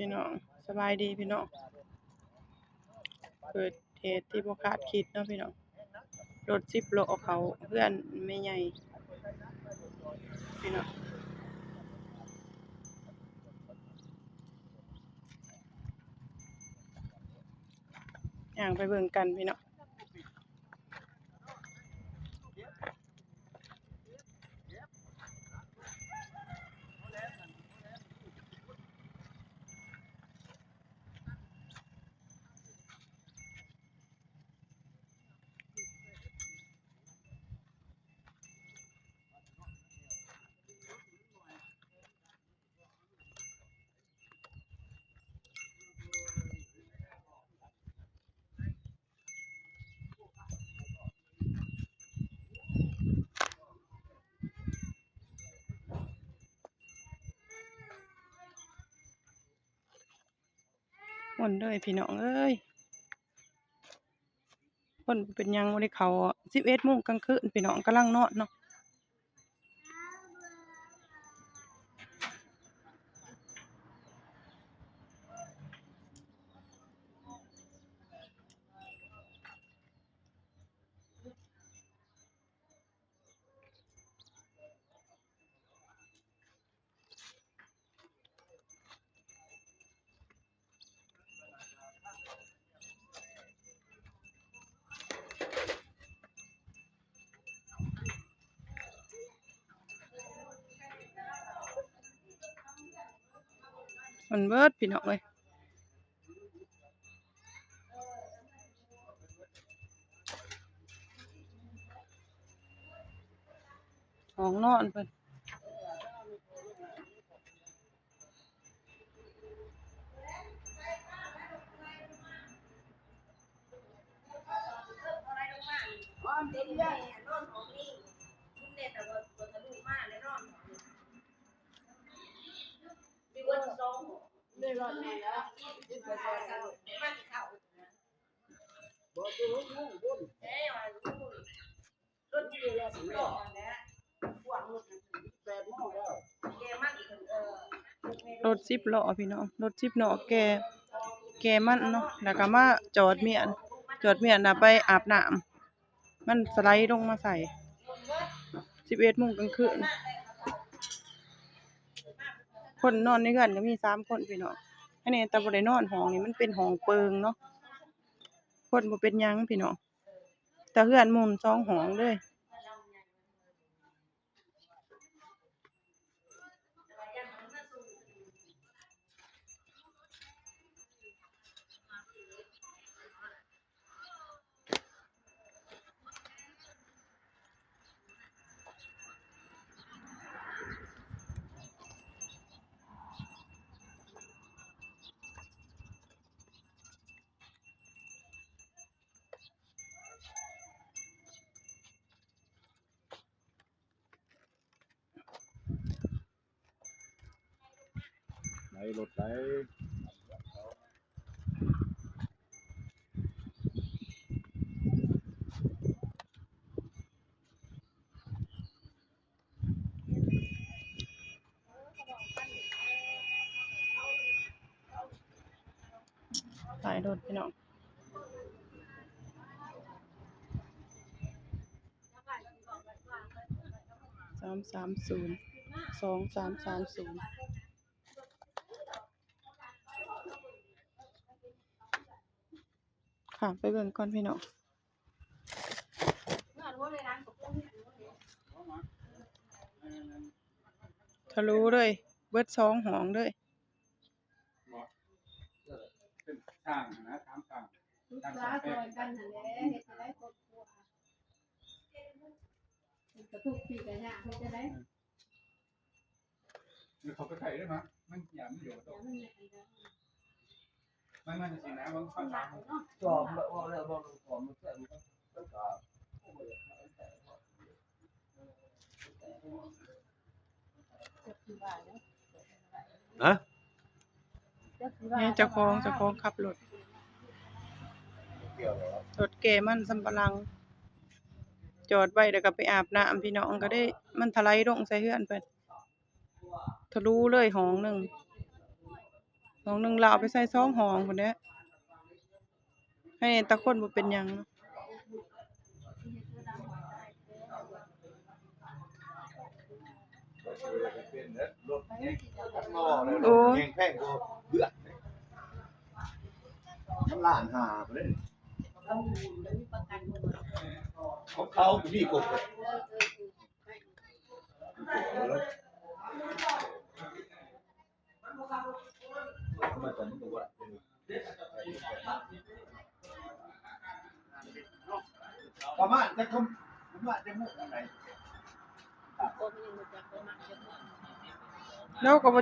พี่น้องสบายดีพี่น้องเกิดเหตุที่บ่คาดคิดเนาะพี่น้องรถ10 ล้อเขาเพื่อนแม่ใหญ่พี่น้องย่างไปเบิ่งกันพี่น้องม่วนเด้อพี่น้องเอ้ยคนเป็นหยังบ่ได้เข้า11 โมงกลางคืนพี่น้องกำลังนอนเนาะมันเบิดพี่น้องเอ้ยห้องนอนเพิ่นรถ10 ล้อพี่น้องรถ10 ล้อแก่มันเนาะแล้วก็มาจอดเมียนน่ะไปอาบน้ำมันสไลด์ลงมาใส่11 โมงกลางคืนคนนอนในเรือนก็มี3 คนพี่น้องอันนี้แต่บ่ได้นอนห้องนี่มันเป็นห้องเปิงเนาะคนบ่เป็นหยังพี่น้องแต่เรือนมุม2 ห้องเลยไหลรถไหลหลายรถพี่น้อง330 2330ค่ะไปเบิ่งก่อนพี่น้องทะลุเลยเบิด2 ห้องเลยเป็นช่างนะถามช่างช่างแป้งกันนั่นแหละเฮ็ดจะได้ครอบครัวกระทุกปีกันยากเฮ็ดจะได้ หรือเขาไปไข่ได้มั้ยมันหยาบมันอยู่ตรงมันสินะมันข้าวสารจอมแบบว่าแล้วบ่รู้ของมันแท้มันก็ฮะ เนี่ยเจ้าของขับรถรถแก่มันสำปะหลังจอดไว้แล้วก็ไปอาบน้ำพี่น้องก็ได้มันถลายลงใส่เรือนเพิ่นทะลุเลยห้องหนึ่ง ห้องหนึงเราเอาไปใส่2ห้องพุ่นแหละให้แต่คนบ่เป็นหยังเนาะโอ้ย แพงกว่าเลือดมันล้านห้าไปเลยของเขาพี่กบเลยมาจากมันว่าประมาณจะคำประมาณจะมุกอะไร แล้วก็บ่